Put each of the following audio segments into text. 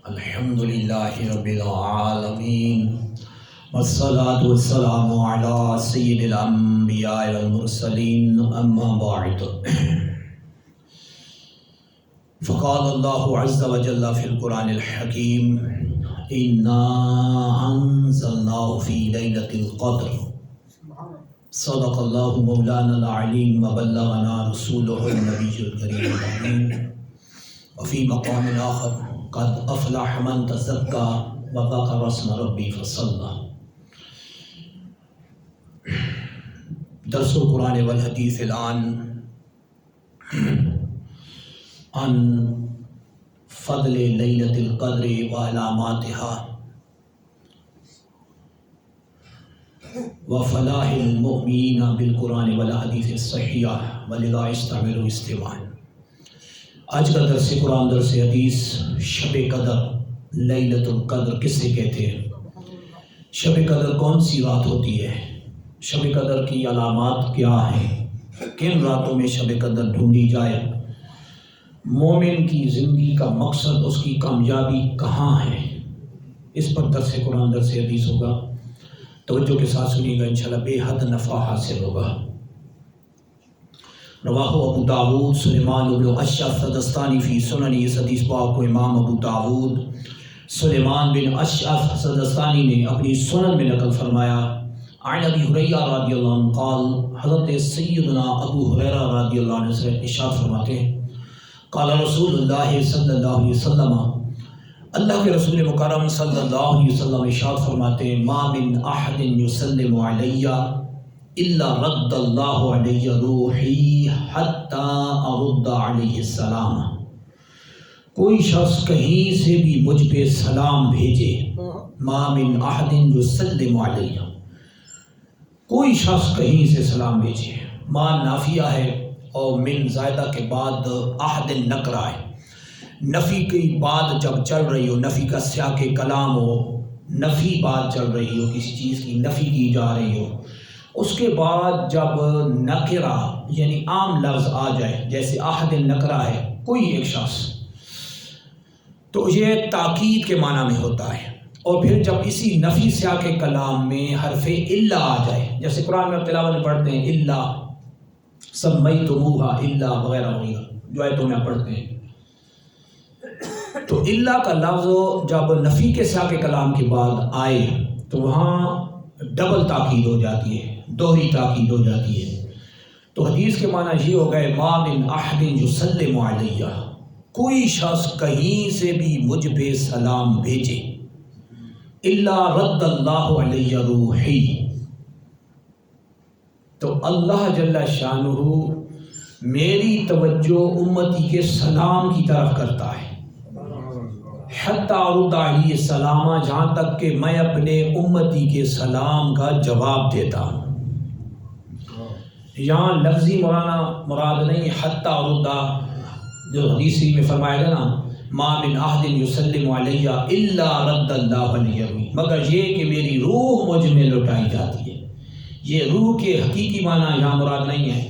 الحمد للہ رب العالمین والصلاة والسلام علی سید الانبیاء والمرسلین اما بعد فقال اللہ عز وجل فی القرآن الحکیم انا انزلناہ فی لیلۃ القدر صدق اللہ مولانا العلیم وبلغنا رسولہ النبی الکریم الامین وفی مقام آخر قد افلح من تزکا وذکر اسم ربی فصلی. درس القرآن والحدیث الآن عن فضل لیلۃ القدر وعلاماتها وفلاح المؤمنین بالقرآن والحدیث الصحیحہ ولذا استعملوا استماعا. آج کا درس قرآن درس حدیث شب قدر لیلۃ القدر کس سے کہتے ہیں؟ شب قدر کون سی رات ہوتی ہے؟ شب قدر کی علامات کیا ہیں؟ کن راتوں میں شب قدر ڈھونڈی جائے؟ مومن کی زندگی کا مقصد، اس کی کامیابی کہاں ہے؟ اس پر درس قرآن درس حدیث ہوگا. توجہ کے ساتھ سنیے گا، انشاءاللہ بے حد نفع حاصل ہوگا. رواہ ابو داود سلیمان بن اشعث سجستانی فی سنن. اس حدیث پاک کو امام ابو داود سلیمان بن اشعث سجستانی نے اپنی سنن میں نقل فرمایا. عن ابی ہریرہ رضی اللہ عنہ قال، حضرت سیدنا ابو ہریرہ رضی اللہ عنہ سے ارشاد فرماتے ہیں، قال رسول اللہ صلی اللہ علیہ وسلم، اللہ کے رسول مکرم صلی اللہ علیہ وسلم ارشاد فرماتے ہیں، ما من احد یسلم علی الا رد اللہ علیہ روحی حتی ارد علیہ السلام. کوئی شخص کہیں سے بھی مجھ پہ سلام بھیجے، ما من احد یسلم علیہ، کوئی شخص کہیں سے سلام بھیجے. ما نافیہ ہے اور من زائدہ کے بعد احد نکرہ ہے. نفی کی بات جب چل رہی ہو، نفی کا سیاق کلام ہو، نفی بات چل رہی ہو، کسی چیز کی نفی کی جا رہی ہو، اس کے بعد جب نکرہ یعنی عام لفظ آ جائے، جیسے احد نکرہ ہے کوئی ایک شخص، تو یہ تاکید کے معنی میں ہوتا ہے. اور پھر جب اسی نفی سیاق کلام میں حرف الا آ جائے، جیسے قرآن میں تلاوت میں پڑھتے ہیں الا سمیتموہا الا وغیرہ وغیرہ جو آیتوں میں پڑھتے ہیں، تو الا کا لفظ جب نفی کے سیاق کلام کے بعد آئے تو وہاں ڈبل تاکید ہو جاتی ہے، دوہری تاکید ہو جاتی ہے. تو حدیث کے معنی یہ ہو گئے، ما من احد یسلم علیہ، کوئی شخص کہیں سے بھی مجھ پہ سلام بھیجے، الا رد اللہ علیہ روحی، تو اللہ جل شانہ میری توجہ امتی کے سلام کی طرف کرتا ہے، حتی ارد علیہ السلام، جہاں تک کہ میں اپنے امتی کے سلام کا جواب دیتا ہوں. یہاں لفظی مراد نہیں، حتی ارد جو حدیثی میں فرمایا گیا نا، ما من احد یسلم علیہ الا رد اللہ علیہ، مگر یہ کہ میری روح مجھ میں لوٹائی جاتی ہے. یہ روح کے حقیقی معنی یہاں مراد نہیں ہے.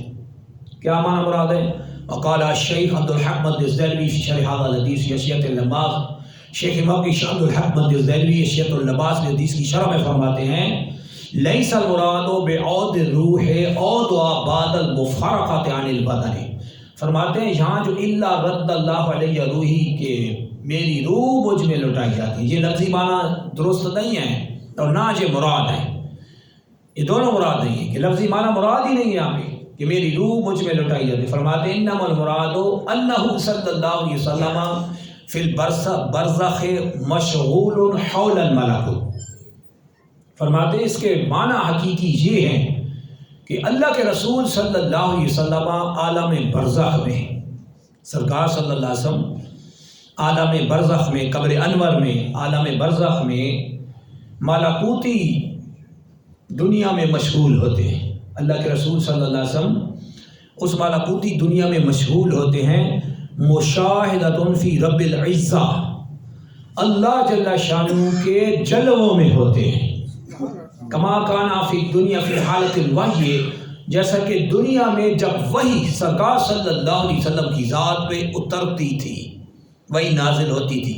کیا معنی مراد ہے؟ وقال الشیخ عبد الحق الدہلوی فی شرح هذا الحدیث اشیۃ اللباس، شیخ مکی شیخ عبد الحق الدہلوی اشیۃ اللباس حدیث کی شرح میں فرماتے ہیں، لیس المراد بعود الروح عودها بعد المفارقۃ عن البدن. فرماتے ہیں یہاں جو الا رد اللہ علیہ روحی کہ میری روح مجھ میں لوٹائی جاتی ہے، یہ لفظی معنی درست نہیں ہے اور نہ یہ مراد ہے. یہ دونوں مراد نہیں ہے کہ لفظی معنی مراد ہی نہیں ہے یہاں پہ کہ میری روح مجھ میں لوٹائی جاتی. فرماتے ہیں انما المراد انہ صلی اللہ علیہ وسلم فی البرزخ مشغول حول الملکوت. فرماتے ہیں اس کے معنی حقیقی یہ ہے کہ اللہ کے رسول صلی اللہ علیہ وسلم عالم برزخ میں، سرکار صلی اللہ علیہ وسلم عالم برزخ میں، قبر انور میں، عالم برزخ میں ملکوتی دنیا میں مشغول ہوتے ہیں. اللہ کے رسول صلی اللہ علیہ وسلم اس ملکوتی دنیا میں مشغول ہوتے ہیں، مشاہدۃ فی رب العزہ، اللہ جل شانہ کے جلووں میں ہوتے ہیں. کما کانا فی دنیا فی حالت الوحی، جیسا کہ دنیا میں جب وحی سرکار صلی اللہ علیہ وسلم کی ذات پہ اترتی تھی، وحی نازل ہوتی تھی،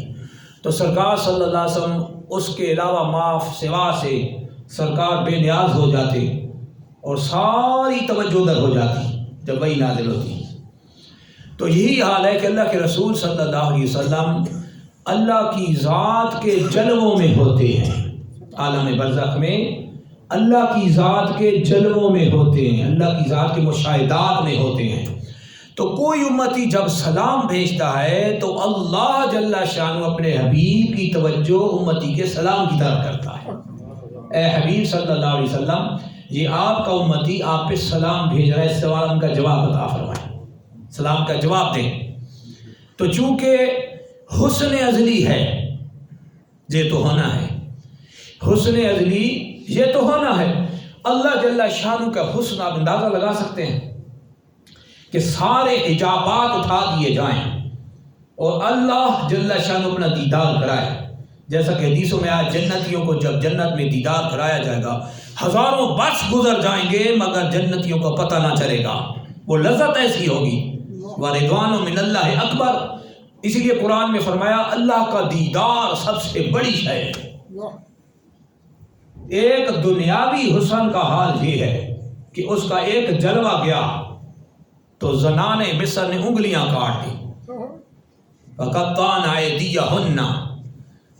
تو سرکار صلی اللہ علیہ وسلم اس کے علاوہ معاف سوا سے سرکار بے نیاز ہو جاتے اور ساری توجہ ادھر ہو جاتی جب وہی نازل ہوتی۔ تو یہی حال ہے کہ اللہ کے رسول صلی اللہ علیہ وسلم اللہ کی ذات کے جلووں میں ہوتے ہیں، عالم برزخ میں اللہ کی ذات کے جلووں میں ہوتے ہیں، اللہ کی ذات کے مشاہدات میں ہوتے ہیں۔ تو کوئی امتی جب سلام بھیجتا ہے تو اللہ جل شانہ اپنے حبیب کی توجہ امتی کے سلام کی طرف کرتا ہے۔ اے حبیب صلی اللہ علیہ وسلم، یہ آپ کا امتی آپ پہ سلام بھیج رہا ہے، سلام کا جواب عطا فرمائیں، سلام کا جواب دیں۔ تو چونکہ حسن ازلی ہے، یہ تو ہونا ہے، حسن ازلی یہ تو ہونا ہے۔ اللہ جل شانہ کا حسن آپ اندازہ لگا سکتے ہیں کہ سارے حجابات اٹھا دیے جائیں اور اللہ جل شانہ اپنا دیدار کرائے، جیسا کہ حدیثوں میں آیا جنتیوں کو جب جنت میں دیدار کرایا جائے گا، ہزاروں برس گزر جائیں گے مگر جنتیوں کو پتہ نہ چلے گا، وہ لذت ایسی ہوگی۔ وَرِضْوَانٌ مِّنَ اللَّهِ اکبر، اسی لیے قرآن میں فرمایا اللہ کا دیدار سب سے بڑی شے ہے۔ ایک دنیاوی حسن کا حال یہ ہے کہ اس کا ایک جلوہ گیا تو زنان مصر نے انگلیاں کاٹ دی، فَقَطَّعْنَ أَيْدِيَهُنَّ،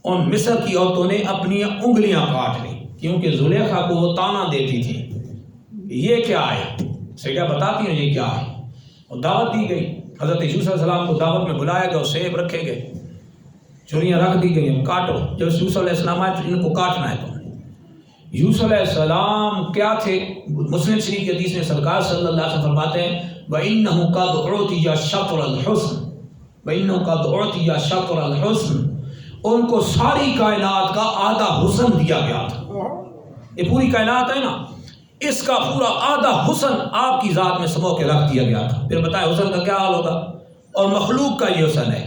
ان مصر کی عورتوں نے اپنی انگلیاں کاٹ لی، کیونکہ زلیخا کو وہ تانا دیتی تھی یہ کیا ہے، سیدہ بتاتی ہیں یہ کیا ہے، اور دعوت دی گئی۔ حضرت یوسف علیہ السلام کو دعوت میں بلایا گیا، سیب رکھے گئے، چھریاں رکھ دی گئی، کاٹو۔ جب یوسف علیہ السلام آئے تو ان کو کاٹنا ہے تم نے۔ یوسف علیہ السلام کیا تھے؟ مسلم شریف کی حدیث میں سرکار صلی اللہ علیہ وسلم فرماتے ہیں وَإِنَّهُ قَدْ أُعْطِيَ شَطْرَ الْحُسْنِ، وَإِنَّهُ قَدْ أُعْطِيَ شَطْرَ الْحُسْنِ، ان کو ساری کائنات کا آدھا حسن دیا گیا تھا۔ یہ پوری کائنات ہے نا، اس کا پورا آدھا حسن آپ کی ذات میں سمو کے رکھ دیا گیا تھا۔ پھر بتائیں حسن کا کیا حال ہوگا؟ اور مخلوق کا یہ حسن ہے،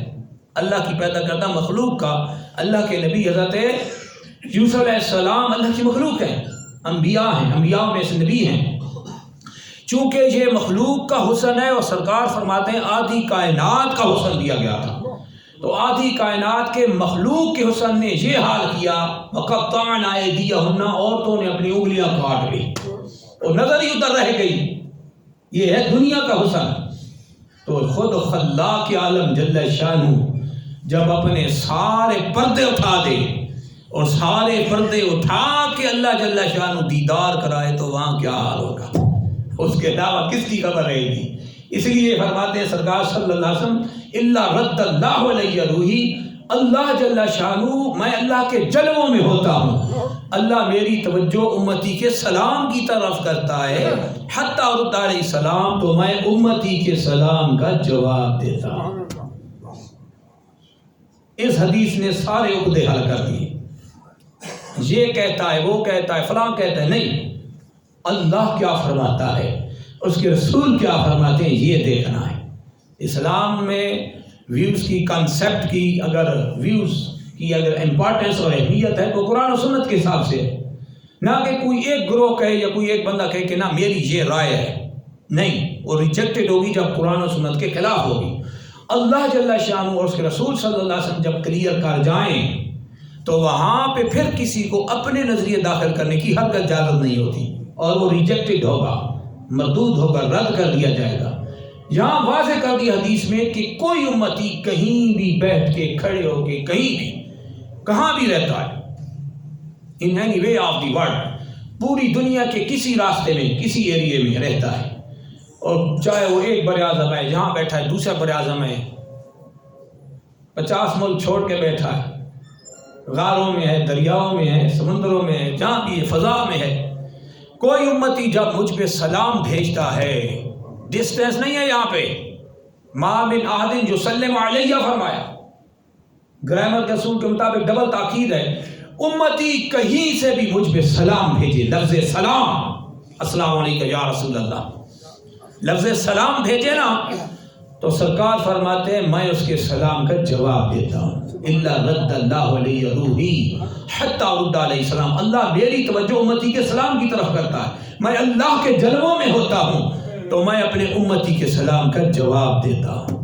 اللہ کی پیدا کردہ مخلوق کا۔ اللہ کے نبی حضرت یوسف علیہ السلام اللہ کی مخلوق ہیں، انبیاء ہیں، انبیاء میں سے نبی ہیں۔ چونکہ یہ مخلوق کا حسن ہے اور سرکار فرماتے ہیں آدھی کائنات کا حسن دیا گیا تھا، تو آدھی کائنات کے مخلوق کے حسن نے یہ حال کیا وَقَطَّعْنَ أَيْدِيَهُنَّ، عورتوں نے اپنی انگلیاں کاٹ لی اور نظر ہی ادھر رہ گئی۔ یہ ہے دنیا کا حسن۔ تو خود خلاق عالم جل شانہ جب اپنے سارے پردے اٹھا دے اور سارے پردے اٹھا کے اللہ جل شانہ دیدار کرائے تو وہاں کیا حال ہوگا، اس کے علاوہ کس کی خبر رہے گی۔ اس لیے فرماتے ہیں سرکار صلی اللہ علیہ وسلم الا رد اللہ علیہ روحی، اللہ جل شانہ میں اللہ کے جلووں میں ہوتا ہوں، اللہ میری توجہ امتی کے سلام کی طرف کرتا ہے، حتی رد علیہ السلام، تو میں امتی کے سلام کا جواب دیتا ہوں۔ اس حدیث نے سارے عقدے حل کر دیے۔ یہ کہتا ہے، وہ کہتا ہے، فلاں کہتا ہے، نہیں، اللہ کیا فرماتا ہے، اس کے رسول کیا فرماتے ہیں، یہ دیکھنا ہے۔ اسلام میں ویوز کی کانسیپٹ کی اگر ویوز کی اگر امپورٹنس اور اہمیت ہے تو قرآن و سنت کے حساب سے ہے، نہ کہ کوئی ایک گروہ کہے یا کوئی ایک بندہ کہے کہ نہ میری یہ رائے ہے، نہیں، وہ ریجیکٹڈ ہوگی جب قرآن و سنت کے خلاف ہوگی۔ اللہ جل شانہ اور اس کے رسول صلی اللہ علیہ وسلم جب کلیئر کر جائیں تو وہاں پہ پھر کسی کو اپنے نظریے داخل کرنے کی ہرگز اجازت نہیں ہوتی، اور وہ ریجیکٹڈ ہوگا، مردود ہوگا، رد کر دیا جائے گا۔ یہاں واضح کر دیا حدیث میں کہ کوئی امتی کہیں بھی بیٹھ کے کھڑے ہو کے کہیں بھی کہاں بھی رہتا ہے، in any way of the world, پوری دنیا کے کسی راستے میں کسی ایریے میں رہتا ہے، اور چاہے وہ ایک بر اعظم ہے جہاں بیٹھا ہے، دوسرا بر اعظم ہے 50 ملک چھوڑ کے بیٹھا ہے، غاروں میں ہے، دریاؤں میں ہے، سمندروں میں ہے، جہاں بھی فضا میں ہے، کوئی امتی جب مجھ پہ سلام بھیجتا ہے، ڈسٹینس نہیں ہے یہاں پہ، ما من احد یسلم علیہ فرمایا، گرامر کے اصول کے مطابق ڈبل تاکید ہے، امتی کہیں سے بھی مجھ پہ سلام بھیجے، لفظ سلام، السلام علیکم یا رسول اللہ، لفظ سلام بھیجے نا تو سرکار فرماتے ہیں میں اس کے سلام کا جواب دیتا ہوں۔ الا رد اللہ علیہ روحی حتی رد علیہ السلام، اللہ میری توجہ امتی کے سلام کی طرف کرتا ہے، میں اللہ کے جلووں میں ہوتا ہوں تو میں اپنے امتی کے سلام کا جواب دیتا ہوں۔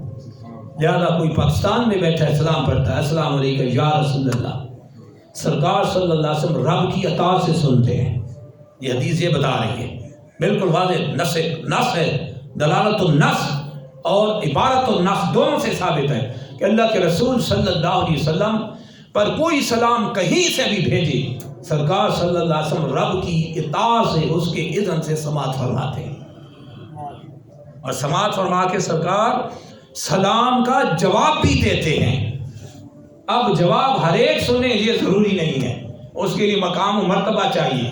لہذا کوئی پاکستان میں بیٹھا ہے سلام پڑھتا ہے السلام علیکم یا رسول اللہ، سرکار صلی اللہ علیہ وسلم رب کی عطا سے سنتے ہیں. یہ حدیث یہ بتا رہی ہے، بالکل واضح نص ہے، دلالت النص اور عبارت النص دونوں سے ثابت ہے کہ اللہ کے رسول صلی اللہ علیہ وسلم پر کوئی سلام کہیں سے بھی بھیجے، سرکار صلی اللہ علیہ وسلم رب کی اطاعت سے، اس کے اذن سے سماعت فرماتے ہیں. اور سماعت فرما کے سرکار سلام کا جواب بھی دیتے ہیں. اب جواب ہر ایک سنے یہ ضروری نہیں ہے، اس کے لیے مقام و مرتبہ چاہیے،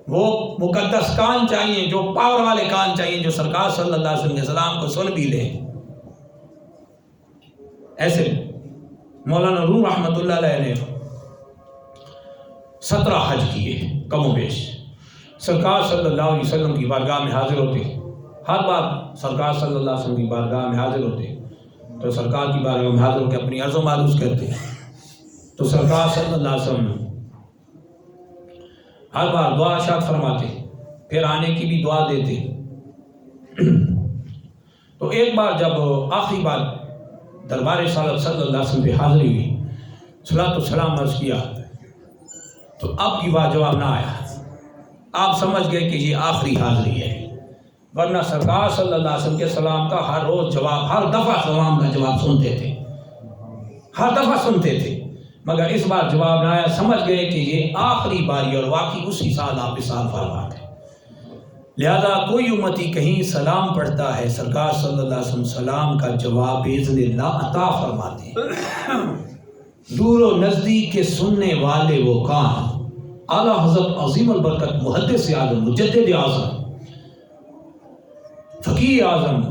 وہ مقدس کان چاہیے، جو پاور والے کان چاہیے، جو سرکار صلی اللہ علیہ وسلم کے سلام کو سن بھی لیں. ایسے مولانا روم رحمۃ اللہ علیہ نے 17 حج کیے کم و بیش. سرکار صلی اللہ علیہ وسلم کی بارگاہ میں حاضر ہوتے، ہر بار سرکار صلی اللہ علیہ وسلم کی بارگاہ میں حاضر ہوتے تو سرکار کی بارگاہ میں حاضر ہو کے اپنی عرض و معروض کرتے. تو سرکار صلی اللہ علیہ وسلم ہر بار دعا ارشاد فرماتے، پھر آنے کی بھی دعا دیتے. تو ایک بار جب آخری بار دربار رسالت صلی اللہ علیہ وسلم پہ حاضری ہوئی، صلاۃ السلام عرض کیا، تو اب کی بات جواب نہ آیا. آپ سمجھ گئے کہ یہ آخری حاضری ہے، ورنہ سرکار صلی اللہ علیہ وسلم کے سلام کا ہر روز جواب، ہر دفعہ سلام کا جواب سنتے تھے، ہر دفعہ سنتے تھے، مگر اس بار جواب نہ آیا. سمجھ گئے کہ یہ آخری باری، اور واقعی اسی سال آپ وصال فرما گئے. لہذا کوئی امتی کہیں سلام پڑھتا ہے، سرکار صلی اللہ علیہ وسلم سلام کا جواب باذن اللہ عطا فرماتے ہیں. دور و نزدیک کے سننے والے وہ کان، اعلیٰ حضرت عظیم البرکت محدث اعظم، مجدد اعظم، فقیہ اعظم،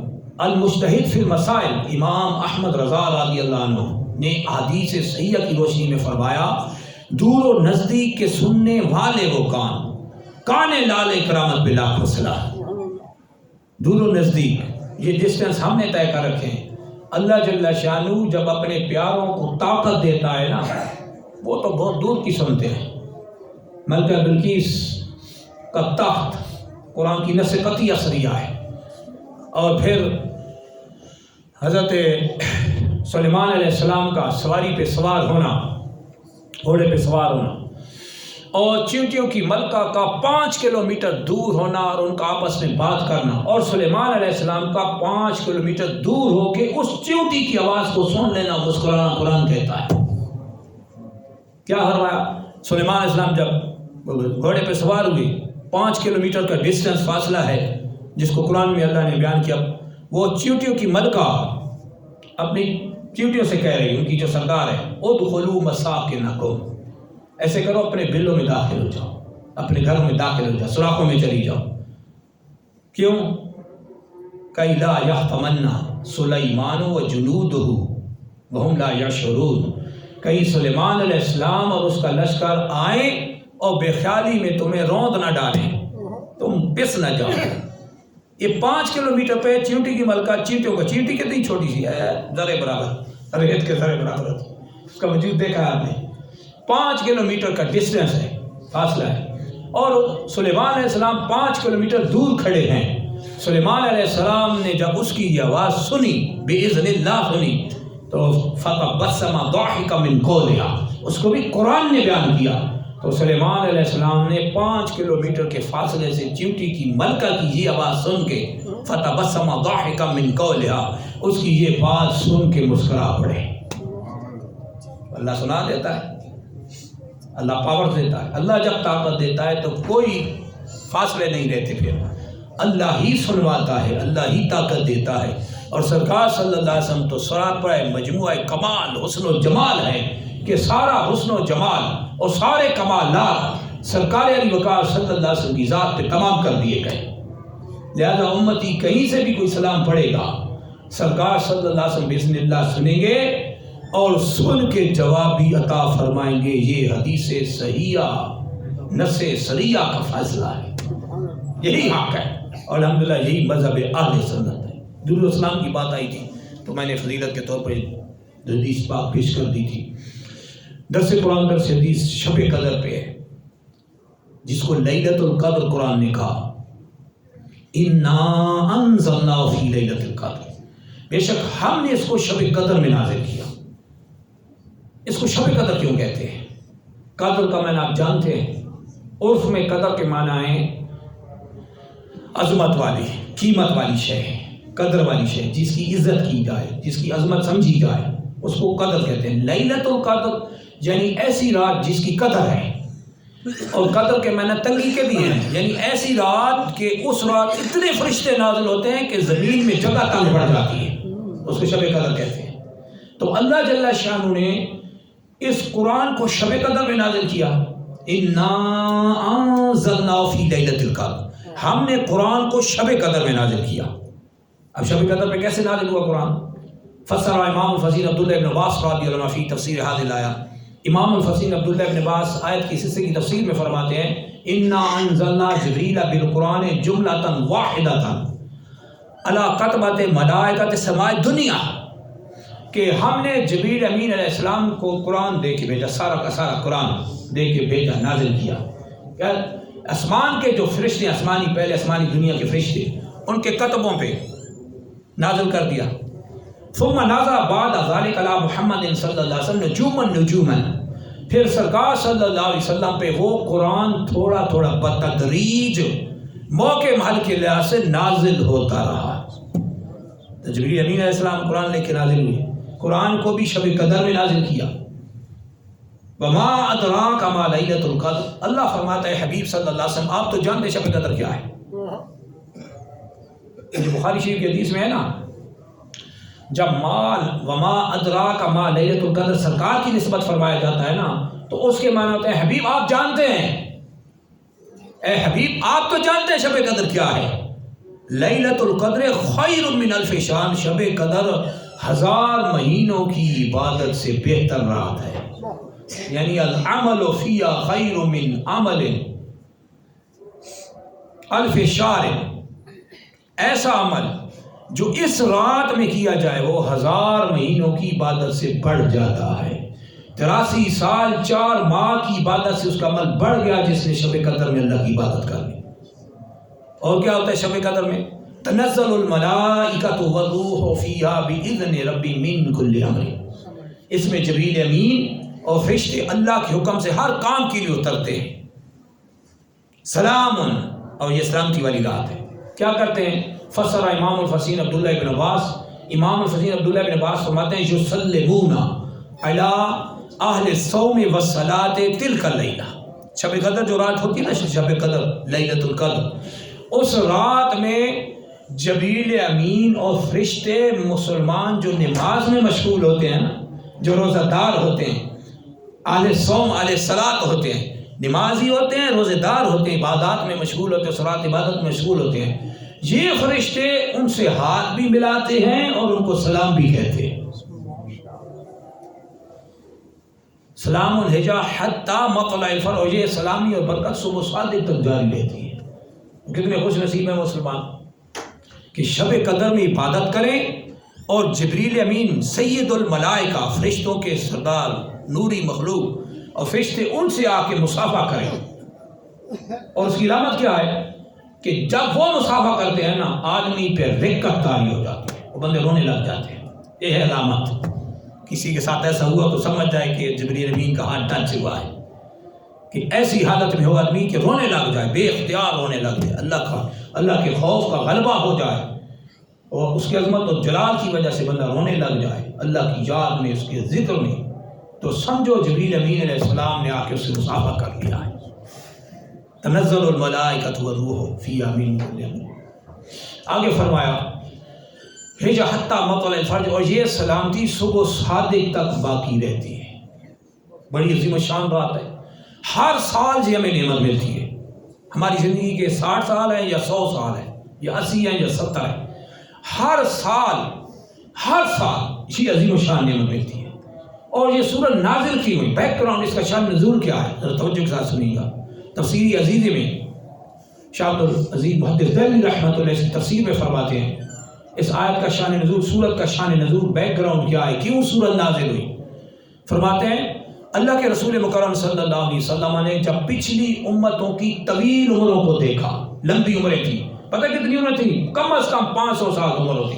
المجتہد فی المسائل، امام احمد رضا رضی اللہ عنہ نے حدیث صحیحہ کی روشنی میں فرمایا، دور و نزدیک کے سننے والے وہ کان، کانے لال کرامت بلا فاصلہ. دور و نزدیک یہ ڈسٹینس ہم نے طے کر رکھے ہیں. اللہ جل شانہ جب اپنے پیاروں کو طاقت دیتا ہے نا، وہ تو بہت دور کی سنتے ہیں. ملکہ بلقیس کا تخت قرآن کی نص قطعی اثریہ ہے، اور پھر حضرت سلیمان علیہ السلام کا سواری پہ سوار ہونا، گھوڑے پہ سوار ہونا، اور چیونٹیوں کی ملکہ کا 5 کلومیٹر دور ہونا اور ان کا آپس میں بات کرنا، اور سلیمان علیہ السلام کا 5 کلومیٹر دور ہو کے اس چیونٹی کی آواز کو سن لینا، مسکرانا قرآن کہتا ہے. کیا فرمایا؟ سلیمان علیہ السلام جب گھوڑے پہ سوار ہوئے، 5 کلومیٹر کا ڈسٹینس فاصلہ ہے جس کو قرآن میں اللہ نے بیان کیا. وہ چیونٹیوں کی ملکہ اپنی چیونٹیوں سے کہہ رہی، ان کی جو سردار ہے، ادخلوا مساکنکم، ایسے کرو اپنے بلوں میں داخل ہو جاؤ، اپنے گھروں میں داخل ہو جاؤ، سوراخوں میں چلی جاؤ. کیوں؟ کئی لا یحطمن سلیمان وجنودہ وہم لا یشعرون، کہیں سلیمان علیہ السلام اور اس کا لشکر آئیں اور بے خیالی میں تمہیں روند نہ ڈالیں، تم پس نہ جاؤ. یہ 5 کلومیٹر پہ چیونٹی کی ملکہ، چیونٹیوں کا، چیونٹی کتنی چھوٹی سی ہے، ذرے برابر، ریت کے ذرے برابر، اس کا وجود دیکھا ہے آپ نے. 5 کلومیٹر کا ڈسٹینس ہے، فاصلہ ہے، اور سلیمان علیہ السلام 5 کلومیٹر دور کھڑے ہیں. سلیمان علیہ السلام نے جب اس کی یہ آواز سنی، بِإِذْنِ اللہ سنی، تو فَتَبَسَّمَ ضَاحِكًا مِنْ قَوْلِهَا، اس کو بھی قرآن نے بیان کیا. تو سلیمان علیہ السلام نے 5 کلومیٹر کے فاصلے سے چیونٹی کی ملکہ کی یہ آواز سن کے فَتَبَسَّمَ ضَاحِكًا مِنْ قَوْلِهَا، اس کی یہ بات سن کے مسکرا پڑے. اللہ سنا دیتا ہے، اللہ پاور دیتا ہے. اللہ جب طاقت دیتا ہے تو کوئی فاصلے نہیں رہتے، پھر اللہ ہی سنواتا ہے، اللہ ہی طاقت دیتا ہے. اور سرکار صلی اللہ علیہ وسلم تو سراپا مجموعہ کمال، حسن و جمال ہے کہ سارا حسن و جمال اور سارے کمالات سرکار علی وقار صلی اللہ علیہ وسلم کی ذات پہ تمام کر دیے گئے. لہذا امتی کہیں سے بھی کوئی سلام پڑھے گا، سرکار صلی اللہ علیہ وسلم بسم اللہ سنیں گے اور سن کے جواب بھی عطا فرمائیں گے. یہ حدیث صحیحہ نص سریہ کا فیصلہ ہے، یہی حق ہے، اور الحمدللہ یہی مذہب اہل سنت ہے. درود السلام کی بات آئی تھی تو میں نے فضیلت کے طور پر حدیث پاک پیش کر دی تھی. درس قرآن، درس حدیث شب قدر پہ ہے، جس کو لیلۃ القدر قرآن نے کہا، اِنَّا أَنزَلْنَاهُ فِي لَيْلَةِ الْقَدْرِ. بے شک ہم نے اس کو شب قدر میں نازل کیا. اس کو شب قدر کیوں کہتے ہیں؟ قدر کا معنی آپ جانتے ہیں. عرف میں قدر کے معنی ہیں عظمت والی، قیمت والی شے، قدر والی شے، جس کی عزت کی جائے، جس کی عظمت سمجھی جائے، اس کو قدر کہتے ہیں. لیلۃ القدر یعنی ایسی رات جس کی قدر ہے. اور قدر کے معنی تنگی کے بھی ہیں، یعنی ایسی رات کہ اس رات اتنے فرشتے نازل ہوتے ہیں کہ زمین میں جگہ تنگ پڑ جاتی ہے، اس کو شب قدر کہتے ہیں. تو اللہ جل شانہ نے اس قرآن کو شب قدر میں نازل کیا. انا انزلناہ فی لیلۃ القدر، ہم نے قرآن کو شب قدر میں نازل کیا. اب شب قدر پہ کیسے نازل ہوا قرآن؟ فسر امام الفصیر عبداللہ ابن عباس رضی اللہ عنہ فی تفسیر هذه الآیہ. امام الفصیر عبداللہ ابن عباس آیت کی حصے کی تفسیر میں فرماتے ہیں انا انزلنا جبریل بالقرآن جملۃ واحدۃ علی قطبۃ ملائکۃ سماء دنیا، کہ ہم نے جبریل امین علیہ السلام کو قرآن دے کے بھیجا، سارا کا سارا قرآن دے کے بھیجا، نازل کیا. کیا آسمان کے جو فرشتے، آسمانی پہلے آسمانی دنیا کے فرشتے، ان کے کتبوں پہ نازل کر دیا. ثم نازل بعد ذلك علی محمد صلی اللہ علیہ وسلم نجوما نجوما، پھر سرکار صلی اللہ علیہ وسلم پہ وہ قرآن تھوڑا تھوڑا بتدریج موقع محل کے لحاظ سے نازل ہوتا رہا. جبریل امین علیہ السلام قرآن لے کے نازل ہوئے. قرآن کو بھی شب قدر میں نازل کیا. وما ادراک ما لیلۃ القدر، اللہ فرماتا ہے حبیب صلی اللہ علیہ وسلم آپ تو جانتے شب قدر کیا ہے. یہ بخاری شریف کی حدیث میں ہے نا، جب مال وما ادراک ما لیلۃ القدر سرکار کی نسبت فرمایا جاتا ہے نا، تو اس کے معنی ہوتے ہیں حبیب آپ جانتے ہیں، اے حبیب آپ تو جانتے ہیں شب قدر کیا ہے. لیلۃ القدر خیر من الف شہر، شب قدر 1000 مہینوں کی عبادت سے بہتر رات ہے. یعنی العمل فیہا خیر من عمل الف شہر، ایسا عمل جو اس رات میں کیا جائے وہ 1000 مہینوں کی عبادت سے بڑھ جاتا ہے. 83 سال 4 ماہ کی عبادت سے اس کا عمل بڑھ گیا جس نے شب قدر میں اللہ کی عبادت کر لی. اور کیا ہوتا ہے شب قدر میں؟ تنزل الملائکۃ والروح فیہا باذن ربی من کل امر، اس میں جبریل امین اور فرشتے اللہ کے حکم سے ہر کام کے لیے اترتے ہیں. سلام، اور یہ سلامتی والی رات ہے. کیا کرتے ہیں؟ فسر امام الفصیر عبداللہ ابن عباس، امام الفصیر عبداللہ ابن عباس فرماتے ہیں یسلمون علی اہل الصوم والصلاۃ تلک اللیلہ. شب قدر جو رات ہوتی ہے نا، شب قدر لیلۃ القدر، اس رات میں جبریل امین اور فرشتے مسلمان جو نماز میں مشغول ہوتے ہیں نا، جو روزہ دار ہوتے ہیں، اہل الصوم اہل الصلاۃ ہوتے ہیں، نمازی ہوتے ہیں، روزے دار ہوتے ہیں، عبادات میں مشغول ہوتے ہیں، صلاۃ عبادت میں مشغول ہوتے ہیں، یہ فرشتے ان سے ہاتھ بھی ملاتے ہیں اور ان کو سلام بھی کہتے ہیں. سلام الحجا حتی مطلع الفجر، اور یہ سلامی اور برکت صبح صادق تک جاری رہتی ہے. کتنے خوش نصیب ہیں مسلمان کہ شب قدر میں عبادت کریں اور جبریل امین سید الملائکہ، فرشتوں کے سردار، نوری مخلوق، اور فرشتے ان سے آ کے مصافحہ کریں. اور اس کی علامت کیا ہے کہ جب وہ مصافحہ کرتے ہیں نا، آدمی پہ رقت طاری ہو جاتی ہے، وہ بندے رونے لگ جاتے ہیں. یہ ہے علامت. کسی کے ساتھ ایسا ہوا تو سمجھ جائے کہ جبریل امین کا ہاتھ ٹچ ہوا ہے، کہ ایسی حالت میں ہو آدمی کہ رونے لگ جائے، بے اختیار رونے لگ جائے، اللہ کے خوف کا غلبہ ہو جائے، اور اس کی عظمت و جلال کی وجہ سے بندہ رونے لگ جائے اللہ کی یاد میں، اس کے ذکر میں، تو سمجھو جبریل امین علیہ السلام نے آ کے اس سے مصافحہ کر لیا ہے. تنزل الملائکۃ والروح فیہا من کل امر. آگے فرمایا حجا حتی مطلع الفجر، اور یہ سلامتی صبح صادق تک باقی رہتی ہے. بڑی عظیم الشان بات ہے. ہر سال یہ ہمیں نعمت ملتی ہے. ہماری زندگی کے 60 سال ہیں یا 100 سال ہیں یا 80 ہیں یا 70 ہیں، ہر سال یہ عظیم الشان نعمت ملتی ہے. اور یہ سورہ نازل کی ہوئی، بیک گراؤنڈ اس کا شان نزول کیا ہے، ذرا توجہ کے ساتھ سنیے گا. تفسیری عزیزی میں شاہ عبدالعزیز محدث دہلوی رحمۃ اللہ علیہ تفسیر میں فرماتے ہیں اس آیت کا شان نزول، سورت کا شان نزول، بیک گراؤنڈ کیا ہے، کیوں سورت نازل ہوئی. فرماتے ہیں اللہ کے رسول مکرم صلی اللہ علیہ وسلم نے جب پچھلی امتوں کی طویل عمروں کو دیکھا، لمبی عمریں تھیں، پتہ کتنی عمریں تھیں؟ کم از کم 500 سال عمر ہوتی.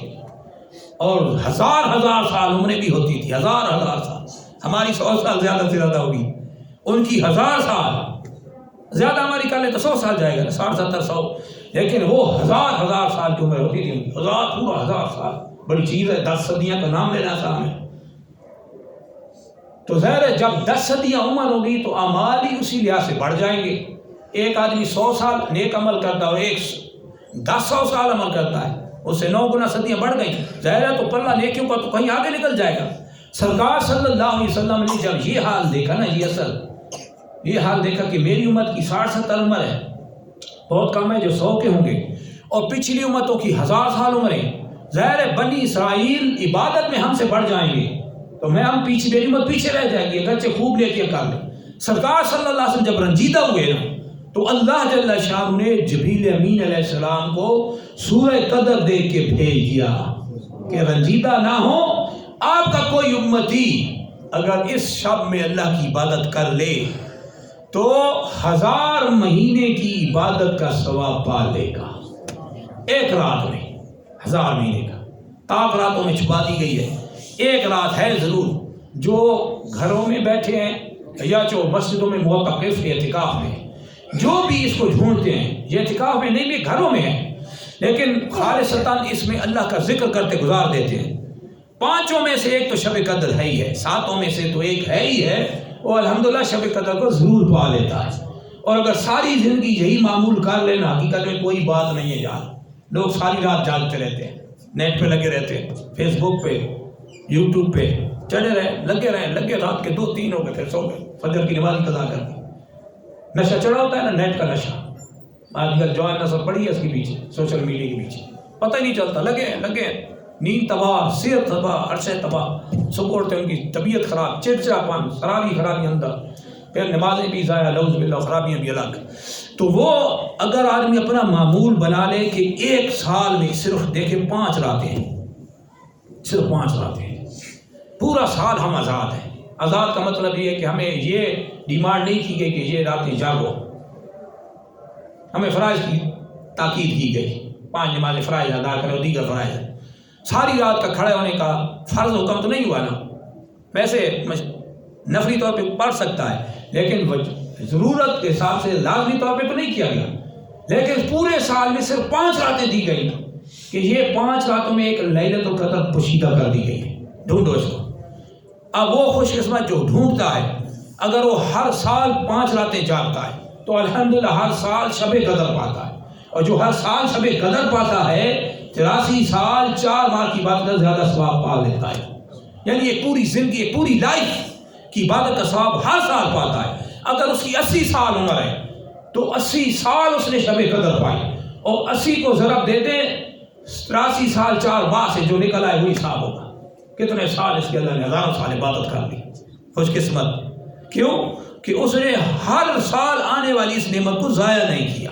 اور ہزار سال عمریں بھی ہوتی تھی، ہزار سال. ہماری 100 سال زیادہ سے زیادہ ہوگی، ان کی 1000 سال زیادہ. ہماری کر لے تو 100 سال جائے گا، 60 70 100، لیکن وہ ہزار سال کی عمر ہوتی تھی. پورا 1000 سال بڑی چیز ہے. 10 صدیاں کا نام لینا آسان ہے. تو ظاہر ہے جب 10 صدیاں عمر ہوگی تو اعمال ہی اسی لحاظ سے بڑھ جائیں گے. ایک آدمی 100 سال نیک عمل کرتا ہے، ایک 100 سال عمل کرتا ہے، اس سے 9 گنا صدیاں بڑھ گئی. ظاہر ہے تو پلہ نیکیوں کا تو کہیں آگے نکل جائے گا. سرکار صلی اللہ علیہ وسلم نے جب یہ حال دیکھا نا، یہ حال دیکھا کہ میری امت کی 60-70 عمر ہے، بہت کم ہے جو 100 کے ہوں گے، اور پچھلی امتوں کی 1000 سال عمریں. ظاہر ہے بنی اسرائیل عبادت میں ہم سے بڑھ جائیں گے تو ہم پیچھے، میری امت پیچھے رہ جائے گی اگرچہ خوب نیکیاں کر لیں. سرکار صلی اللہ علیہ وسلم جب رنجیدہ ہوئے نا تو اللہ جل شانہ نے جبریل امین علیہ السلام کو سورہ قدر دے کے بھیج دیا کہ رنجیدہ نہ ہو، آپ کا کوئی امتی اگر اس شب میں اللہ کی عبادت کر لے تو 1000 مہینے کی عبادت کا ثواب پا لے گا. ایک رات میں 1000 مہینے کا. تاک راتوں میں چھپا دی گئی ہے. ایک رات ہے ضرور. جو گھروں میں بیٹھے ہیں یا جو مسجدوں میں معتکف اعتکاف میں، جو بھی اس کو ڈھونڈتے ہیں، یہ اعتکاف میں نہیں بھی گھروں میں ہیں لیکن خالصتاً اس میں اللہ کا ذکر کرتے گزار دیتے ہیں. 5 میں سے ایک تو شب قدر ہے ہی ہے، 7 میں سے تو ایک ہے ہی ہے، وہ الحمدللہ شب قدر کو ضرور پا لیتا ہے. اور اگر ساری زندگی یہی معمول کر لینا، حقیقت میں کوئی بات نہیں ہے یار. لوگ ساری رات جاگتے رہتے ہیں، نیٹ پہ لگے رہتے ہیں، فیس بک پہ، یوٹیوب پہ چڑھے رہے لگے رات کے 2-3 ہو گئے، پھر سو گئے، فجر کی نماز قضا کر دی. نشہ چڑھا ہوتا ہے نا، نیٹ کا نشہ. آج کل جوان نسل پڑی ہے اس کے پیچھے، سوشل میڈیا کے پیچھے، پتہ ہی نہیں چلتا. لگے نیند تباہ، صحت تباہ، عرصے تباہ، صبح اٹھتے ان کی طبیعت خراب، چڑچڑاپن، خرابی اندر، پھر نمازیں بھی ضائع، نعوذ باللہ، خرابیاں بھی الگ. تو وہ اگر آدمی اپنا معمول بنا لے کہ ایک سال میں صرف دیکھے 5 راتیں ہیں، صرف 5 راتیں ہیں، پورا سال ہم آزاد ہیں. آزاد کا مطلب یہ ہے کہ ہمیں یہ ڈیمانڈ نہیں کی گئی کہ یہ راتیں جاگو. ہمیں فرائض کی تاکید کی گئی، 5 نمازیں فرائض ادا کرو، دیگر فرائض. ساری رات کا کھڑے ہونے کا فرض حکم تو نہیں ہوا نا، ویسے نفلی طور پہ پڑھ سکتا ہے لیکن ضرورت کے حساب سے لازمی طور پہ تو نہیں کیا گیا. لیکن پورے سال میں صرف 5 راتیں دی گئی کہ یہ 5 راتوں میں ایک لیلۃ القدر پوشیدہ کر دی گئی، ڈھونڈو اس کو. اب وہ خوش قسمت جو ڈھونڈتا ہے، اگر وہ ہر سال 5 راتیں جاگتا ہے تو الحمدللہ ہر سال شب قدر پاتا ہے. اور جو ہر سال شب قدر پاتا ہے 83 سال 4 ماہ کی عبادت کا زیادہ ثواب پا لیتا ہے. یعنی یہ پوری زندگی، یہ پوری لائف کی عبادت کا ثواب ہر سال پاتا ہے. اگر اس کی 80 سال عمر ہے تو 80 سال اس نے شب قدر پائی، اور 80 کو ضرب دے دیں 83 سال 4 ماہ سے جو نکل آئے وہی حساب ہوگا. کتنے سال اس کے اللہ نے 1000 سال عبادت کر لی. خوش قسمت کیوں کہ اس نے ہر سال آنے والی اس نعمت کو ضائع نہیں کیا.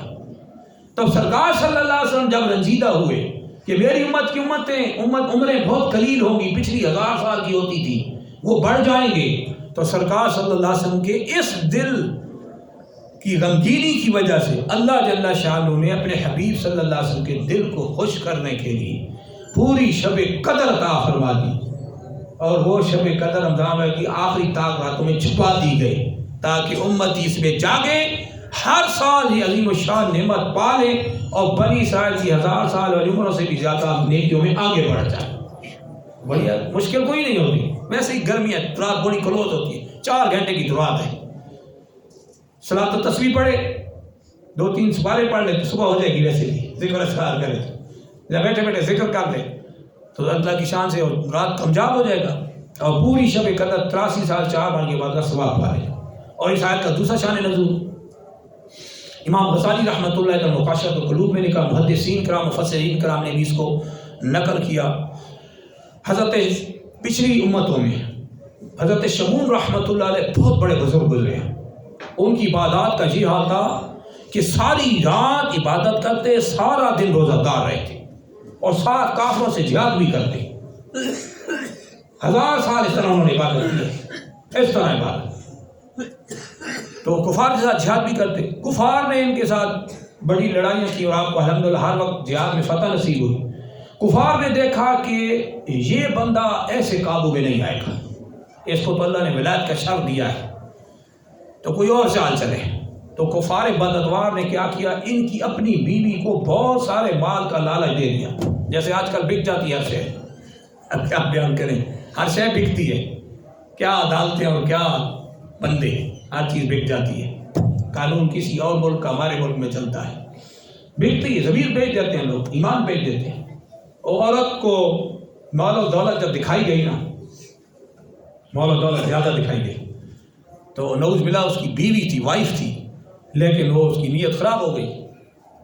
تب سرکار صلی اللہ علیہ وسلم جب رنجیدہ ہوئے کہ میری امت کی عمریں بہت قلیل ہوں گی، پچھلی 1000 سال کی ہوتی تھی، وہ بڑھ جائیں گے، تو سرکار صلی اللہ علیہ وسلم کے اس دل کی غمگینی کی وجہ سے اللہ جل شانہ نے اپنے حبیب صلی اللہ علیہ وسلم کے دل کو خوش کرنے کے لیے پوری شب قدر عطا فرما دی. اور وہ شب قدر رمضان کی آخری تاک راتوں میں چھپا دی گئی تاکہ امتی اس میں جاگے، ہر سال یہ عظیم الشان نعمت پالے اور بنی اسرائیل کی 1000 سال والی عمروں سے بھی زیادہ نیکیوں میں آگے بڑھ جائے. بڑھیا مشکل کوئی نہیں ہوتی. ویسے ہی گرمیاں رات بڑی کلوز ہوتی ہے، 4 گھنٹے کی رات ہے. صلاۃ التسبیح پڑھے، 2-3 سپارے پڑھ لے تو صبح ہو جائے گی. ویسے بھی ذکر اذکار کرے یا بیٹھے بیٹھے ذکر کر لے تو اللہ کی شان سے رات کامیاب ہو جائے گا اور پوری شب قدر 83 سال 4 ماہ کے بعد کا ثواب پائے گا. اور اس آیت کا دوسرا شان نزول امام غزالی رحمۃ اللہ علیہ مقاشرۃ القلوب میں لکھا، محدثین کرام مفسرین کرام نے بھی اس کو نقل کیا. حضرت پچھلی امتوں میں حضرت شمون رحمۃ اللہ علیہ بہت بڑے بزرگ گزرے ہیں. ان کی عبادات کا یہ حال تھا کہ ساری رات عبادت کرتے، سارا دن روزہ دار رہتے اور 7 کافروں سے جہاد بھی کرتے. 1000 سال اس طرح انہوں نے عبادت کی، اس طرح عبادت. تو کفار کے ساتھ جہاد بھی کرتے. کفار نے ان کے ساتھ بڑی لڑائیاں کی اور آپ کو الحمدللہ ہر وقت جہاد میں فتح نصیب ہوئی. کفار نے دیکھا کہ یہ بندہ ایسے قابو میں نہیں آئے گا، اس کو تو اللہ نے ولایت کا شرف دیا ہے، تو کوئی اور چال چلے۔ تو کفار بدعتوار نے کیا کیا، ان کی اپنی بیوی کو بہت سارے مال کا لالچ دے دیا، جیسے آج کل بک جاتی ہے ہر شے۔ اب کیا بیان کریں، ہر شے بکتی ہے، کیا عدالتیں اور کیا بندے، ہر چیز بک جاتی ہے۔ قانون کسی اور ملک کا ہمارے ملک میں چلتا ہے، بکتی ہے، ضمیر بیچ دیتے ہیں لوگ، ایمان بیچ دیتے ہیں۔ اور عورت کو مال و دولت جب دکھائی گئی نا، مال و دولت زیادہ دکھائی گئی، تو نعوذ باللہ اس کی بیوی تھی، وائف تھی، لیکن وہ اس کی نیت خراب ہو گئی۔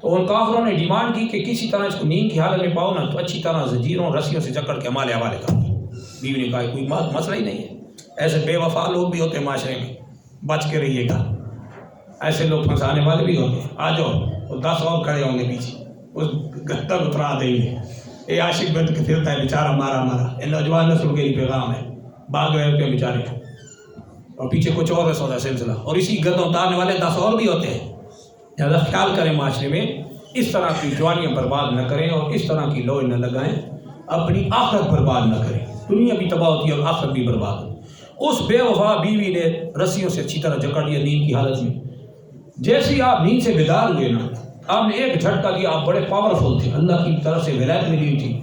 تو ان کافروں نے ڈیمانڈ کی کہ کسی طرح اس کو نیند کی حالت میں پاؤ نا، تو اچھی طرح زنجیروں رسیوں سے جکڑ کے ہمارے حوالے کر دو۔ بیوی نے کہا کوئی مسئلہ ہی نہیں ہے، ایسے بے وفا لوگ بھی ہوتے ہیں معاشرے میں، بچ کے رہیے گا، ایسے لوگ پھنسانے والے بھی ہوتے ہیں۔ آ جاؤ، وہ 10 اور کھڑے ہوں گے پیچھے، اس گھر اترا دیں گے، یہ عاشق بن کے پھرتا ہے بیچارہ مارا مارا، ان نوجوان نسل کے لیے پیغام ہے، بھاگ گئے ہوتے ہیں بیچارے، اور پیچھے کچھ اور ہے سودا سلسلہ، اور اسی گردوں اتارنے والے 10 اور بھی ہوتے ہیں۔ لہٰذا خیال کریں معاشرے میں اس طرح کی جوانیاں برباد نہ کریں، اور اس طرح کی لوئی نہ لگائیں، اپنی آخرت برباد نہ کریں، دنیا بھی تباہ ہوتی ہے اور آخرت بھی برباد ہوتی ہے۔ اس بے وفا بیوی نے رسیوں سے اچھی طرح جکڑ لیا نیند کی حالت میں۔ جیسے ہی آپ نیند سے بیدار ہوئے نا، آپ نے ایک جھٹکا دیا، آپ بڑے پاورفل تھے، اللہ کی طرف سے ولایت ملی ہوئی تھی،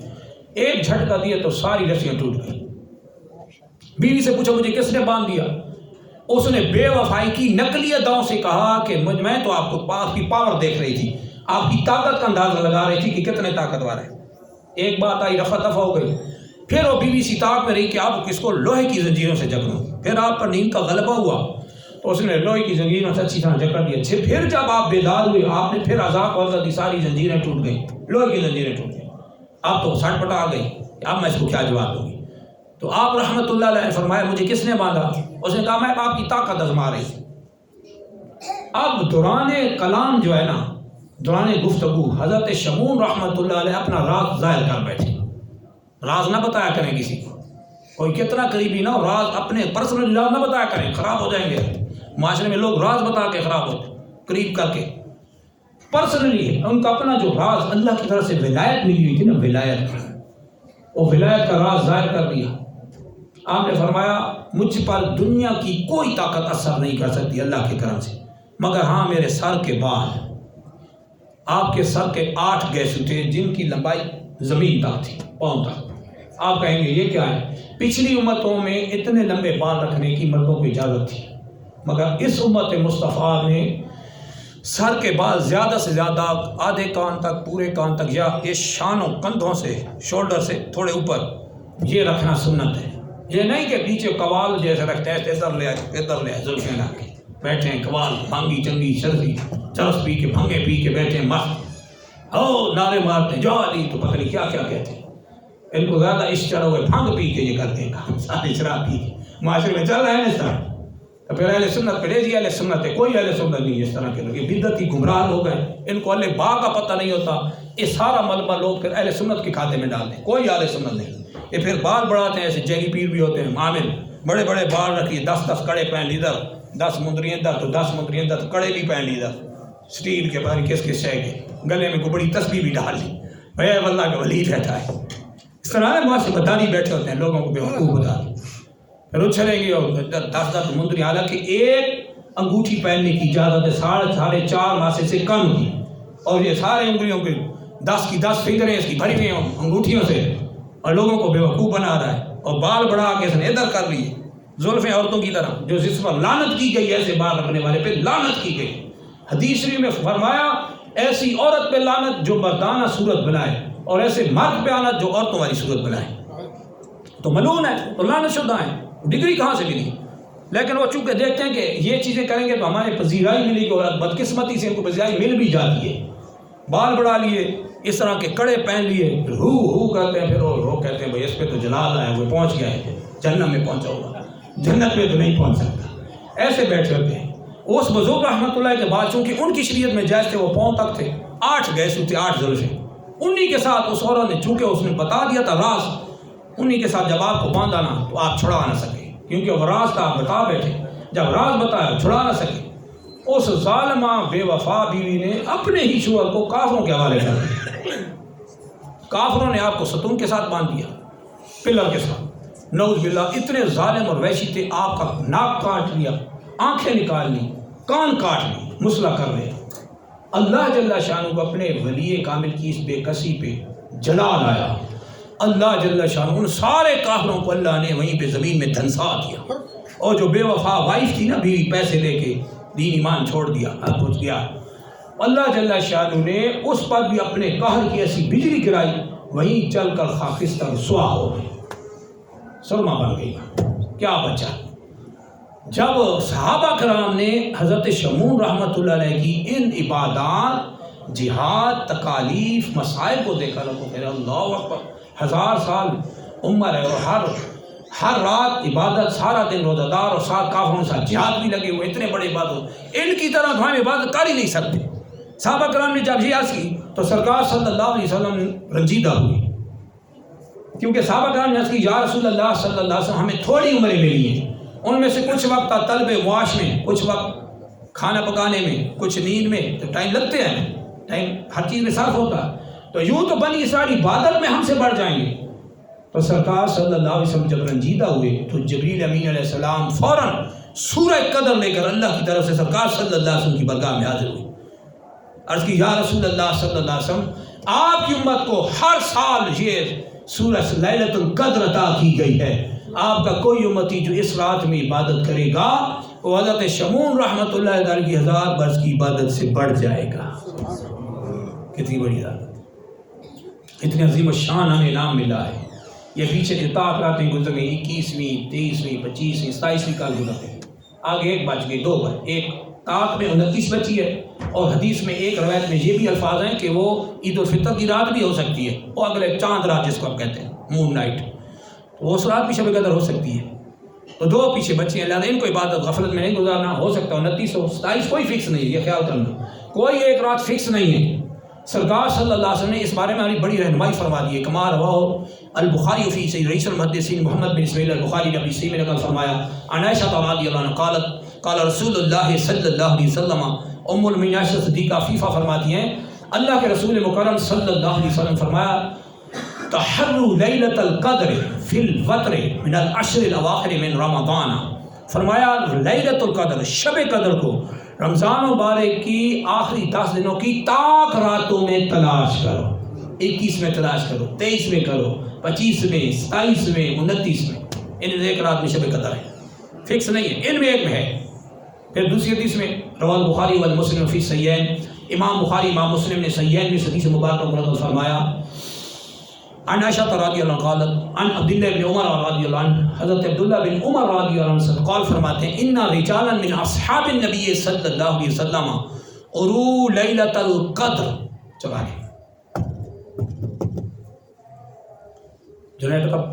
ایک جھٹکا دیا تو ساری رسیاں ٹوٹ گئی۔ بیوی سے پوچھا مجھے کس نے باندھ دیا؟ اس نے بے وفائی کی نقلی اداؤں سے کہا کہ میں تو آپ کو آپ کی پاور دیکھ رہی تھی، آپ کی طاقت کا اندازہ لگا رہی تھی کہ کتنے طاقتور ہے۔ ایک بات آئی، رفع دفع ہو گئی۔ پھر وہ بیوی سیتاب میں رہی کہ آپ کس کو لوہے کی زنجیروں سے جکڑوں۔ پھر آپ پر نیند کا غلبہ ہوا تو اس نے لوہے کی زنجیروں سے اچھی طرح جکڑ دیا۔ پھر جب آپ بیدار ہوئے، آپ نے پھر عذاب اور دی، ساری زنجیریں ٹوٹ گئیں، لوہے کی زنجیریں ٹوٹ گئیں۔ آپ تو سٹ پٹا گئی، اب میں اس کو کیا جواب دوں گی؟ تو آپ رحمت اللہ علیہ نے فرمایا مجھے کس نے باندھا؟ اس نے کہا میں آپ کی طاقت آزما رہی ہوں۔ اب دوران کلام جو ہے نا، دوران گفتگو، حضرت شمون رحمت اللہ علیہ اپنا راز ظاہر کر بیٹھے۔ راز نہ بتایا کریں کسی کو، کوئی کتنا قریبی نہ ہو، راز اپنے پرسنل راز نہ بتایا کریں، خراب ہو جائیں گے۔ معاشرے میں لوگ راز بتا کے خراب ہوتے، قریب کر کے۔ پرسنلی ان کا اپنا جو راز اللہ کی طرف سے ولایت ملی ہوئی تھی نا، ولایت، وہ ولایت کا راز ظاہر کر دیا۔ آپ نے فرمایا مجھ پر دنیا کی کوئی طاقت اثر نہیں کر سکتی اللہ کے کرم سے، مگر ہاں میرے سر کے بال، آپ کے سر کے 8 گیسو تھے جن کی لمبائی زمین تک تھی، پاؤں تک۔ آپ کہیں گے یہ کیا ہے؟ پچھلی امتوں میں اتنے لمبے بال رکھنے کی مردوں کو اجازت تھی، مگر اس امت مصطفیٰ میں سر کے بال زیادہ سے زیادہ آدھے کان تک، پورے کان تک، یا یہ شانوں کندھوں سے، شولڈر سے تھوڑے اوپر یہ رکھنا سنت ہے۔ یہ نہیں کہ پیچھے قوال جیسے رکھتے ہیں، ادھر لے آئے زلفیں لا کے بیٹھے ہیں، قوال بھانگی چنگی شرفی چرس پی کے، بھنگے پی کے بیٹھے ہیں، مست او نعرے مارتے ہیں، جو علی تو پتہ نہیں کیا کیا کہتے ہیں۔ ان کو زیادہ عشق چڑھا ہوئے، بھنگ پی کے یہ کرتے ہیں کام، سارے شراب پی کے معاشرے میں چل رہے ہیں اس طرح۔ تو پھر اہل سنت پہ جی اہل سنت ہے، کوئی اہل سنت نہیں اس طرح کے لوگ، یہ بدعتی گمراہ لوگ ہیں، ان کو اللہ با کا پتہ نہیں ہوتا، یہ سارا ملبہ لوگ پھر اہل سنت کے کھاتے میں ڈال دیں، کوئی اہل سنت نہیں۔ یہ پھر بال بڑھاتے ہیں، ایسے جیلی پیر بھی ہوتے ہیں، عامل بڑے بڑے بال رکھیے، 10 کڑے پہن لی ادھر، 10 مندریاں ادھر، تو 10 مندریاں ادھر، تو کڑے بھی پہن لی ادھر، اسٹیل کے، پتہ نہیں کس کس شے کے، گلے میں کوئی بڑی تسبیح بھی ڈال لی، بھائی اللہ کا ولی بیٹھا ہے۔ اس طرح معاشرے بداری بیٹھے ہوتے ہیں، لوگوں کو بیوقوف بتا دیں، پھر اچھلیں گے اور 10 مندری، حالانکہ ایک انگوٹھی پہننے کی اجازت ہے 4.5 ماسے سے کم کی، اور یہ سارے انگلیوں کے 10 کی 10 فنگریں اس کی بھری ہوئی انگوٹھیوں سے، اور لوگوں کو بیوقوف بنا رہا ہے، اور بال بڑھا کے اس نے ادھر کر لیے، زلفیں عورتوں کی طرح، جو جس پر لعنت کی گئی، ایسے بال رکھنے والے پہ لعنت کی گئی۔ حدیث شریف میں فرمایا ایسی عورت پہ لعنت جو مردانہ صورت بنائے، اور ایسے مرد پہ لعنت جو عورتوں والی صورت بنائے۔ تو ملعون ہے، تو لعنت شدہ ہے، ڈگری کہاں سے ملی؟ لیکن وہ چونکہ دیکھتے ہیں کہ یہ چیزیں کریں گے تو ہمارے پذیرائی ملے گی، اور بدقسمتی سے ان کو پذیرائی مل بھی جاتی ہے۔ بال بڑھا لیے، اس طرح کے کڑے پہن لیے، ہو کرتے ہیں، پھر وہ کہتے ہیں بھائی اس پہ تو جلال آیا، وہ پہنچ گیا ہے، جنت میں پہنچا ہوگا، جنت میں تو نہیں پہنچ سکتا، ایسے بیٹھے ہوتے ہیں۔ اس بزرگ رحمت اللہ کے بعد چونکہ ان کی شریعت میں جائز تھے، وہ پاؤں تک تھے، 8 گیسو تھے، 8 زلفیں، انہی کے ساتھ اس عورت نے، چونکہ اس نے بتا دیا تھا راز، انہی کے ساتھ جب آپ کو باندھا نا تو آپ چھڑا نہ سکے، کیونکہ وہ راز تھا، آپ بتا بیٹھے، جب راز بتایا چھڑا نہ سکے۔ اس ظالمہ بے وفا بیوی نے اپنے ہی شوہر کو کافروں کے حوالے کر دیا۔ کافروں نے آپ کو ستون کے ساتھ باندھ دیا، پلر کے ساتھ، نعوذ باللہ، اتنے ظالم اور وحشی تھے، آپ کا ناک کاٹ لیا، آنکھیں نکال لی، کان کاٹ لی، مسئلہ کر رہے۔ اللہ جل شانہ کو اپنے ولی کامل کی اس بے کسی پہ جلال آیا، اللہ جل شانہ ان سارے کافروں کو اللہ نے وہیں پہ زمین میں دھنسا دیا، اور جو بے وفا وائف تھی نا، بیوی، پیسے لے کے دین ایمان چھوڑ دیا، اب پہنچ گیا، اللہ جل شانہ نے اس پر بھی اپنے قہر کی ایسی بجلی گرائی، وہیں چل کر خاکستر سوا ہو گئی، سرما بن گئی، کیا بچا؟ جب صحابہ کرام نے حضرت شمون رحمۃ اللہ علیہ کی ان عبادات، جہاد، تکالیف، مسائل کو دیکھا، لوگوں کو کہہ رہے اللہ اکبر، 1000 سال عمر ہے، اور ہر رات عبادت، سارا دن روزہ دار، اور ساتھ کافروں کے ساتھ جہاد بھی لگے ہوئے، اتنے بڑے عبادت، ان کی طرح تو ہم عبادت کر ہی نہیں سکتے۔ صحابہ کرام نے جب یہ عرض کی تو سرکار صلی اللہ علیہ وسلم رنجیدہ ہوئی، کیونکہ صحابہ کرام نے عرض کی یا رسول اللہ صلی اللہ علیہ وسلم، ہمیں تھوڑی عمریں ملی ہیں، ان میں سے کچھ وقت طلب معاش میں، کچھ وقت کھانا پکانے میں، کچھ نیند میں، تو ٹائم لگتے ہیں، ٹائم ہر چیز میں صرف ہوتا ہے، تو یوں تو بنی اسرائیل عبادت میں ہم سے بڑھ جائیں گے۔ تو سرکار صلی اللہ علیہ وسلم جب رنجیدہ ہوئے تو جبریل امین علیہ السلام فوراً سورہ قدر لے کر اللہ کی طرف سے سرکار صلی اللہ علیہ وسلم کی بارگاہ میں حاضر ہوئے، عرض کی یا رسول اللہ صلی اللہ علیہ وسلم، آپ کی امت کو ہر سال یہ سورہ لیلۃ القدر عطا کی گئی ہے، آپ کا کوئی امتی جو اس رات میں عبادت کرے گا وہ حضرت شمون رحمۃ اللہ علیہ کی 1000 برس کی عبادت سے بڑھ جائے گا۔ کتنی بڑی عبادت، اتنی عظیم الشان ہمیں انعام ملا ہے۔ یہ پیچھے جو طاق راتیں گزر گئی، 21ویں، 23ویں، 25ویں، 27ویں کال گزر گئی، آگے ایک بچ گئی، 2 بچ، ایک طاق میں 29 بچی ہے، اور حدیث میں ایک روایت میں یہ بھی الفاظ ہیں کہ وہ عید الفطر کی رات بھی ہو سکتی ہے، وہ اگلے چاند رات جس کو آپ کہتے ہیں، مون نائٹ، تو اس رات بھی شب قدر ہو سکتی ہے۔ تو 2 پیچھے بچے ہیں، لہٰذا ان کو عبادت غفلت میں نہیں گزارنا، ہو سکتا ہے 29 ہو، 27 کوئی فکس نہیں ہے، یہ خیال کرنا، کوئی ایک رات فکس نہیں ہے۔ سرکار صلی اللہ علیہ وسلم نے اس بارے میں ہماری بڑی رہنمائی فرما دی ہے، کما رواہ البخاری فی صحیح رئیس المحدثین محمد بن اسماعیل البخاری نے اپنی صحیح میں نقل فرمایا، عن عائشہ رضی اللہ عنہا قالت قال رسول اللہ صلی اللہ علیہ وسلم، ام المؤمنین عائشہ صدیقہ عفیفہ فرماتی ہیں، اللہ کے رسول مکرم صلی اللہ علیہ وسلم فرمایا، تحروا لیلۃ القدر فی الوتر من العشر الاواخر من رمضان، فرمایا لیلۃ القدر، شب قدر کو رمضان مبارک کی آخری 10 دنوں کی طاق راتوں میں تلاش کرو، 21 میں تلاش کرو، 23 میں کرو، 25 میں، 27 میں، 29 میں، ان ایک رات میں شب قدر ہے، فکس نہیں ہے، ان میں ایک میں ہے۔ پھر دوسری حدیث میں رواه البخاری والمسلم فی صحیحین، امام بخاری امام مسلم نے صحیحین میں حدیث مبارکہ کو نقل فرمایا، عن عائشہ رضی اللہ عنہ قالت عن عبداللہ بن عمر رضی اللہ عنہ، حضرت عبداللہ بن عمر رضی اللہ عنہ سے قال فرماتے ہیں، ان رجالا من اصحاب النبی صلی اللہ علیہ وسلم اروا لیلۃ القدر، چلا گئے جنید کا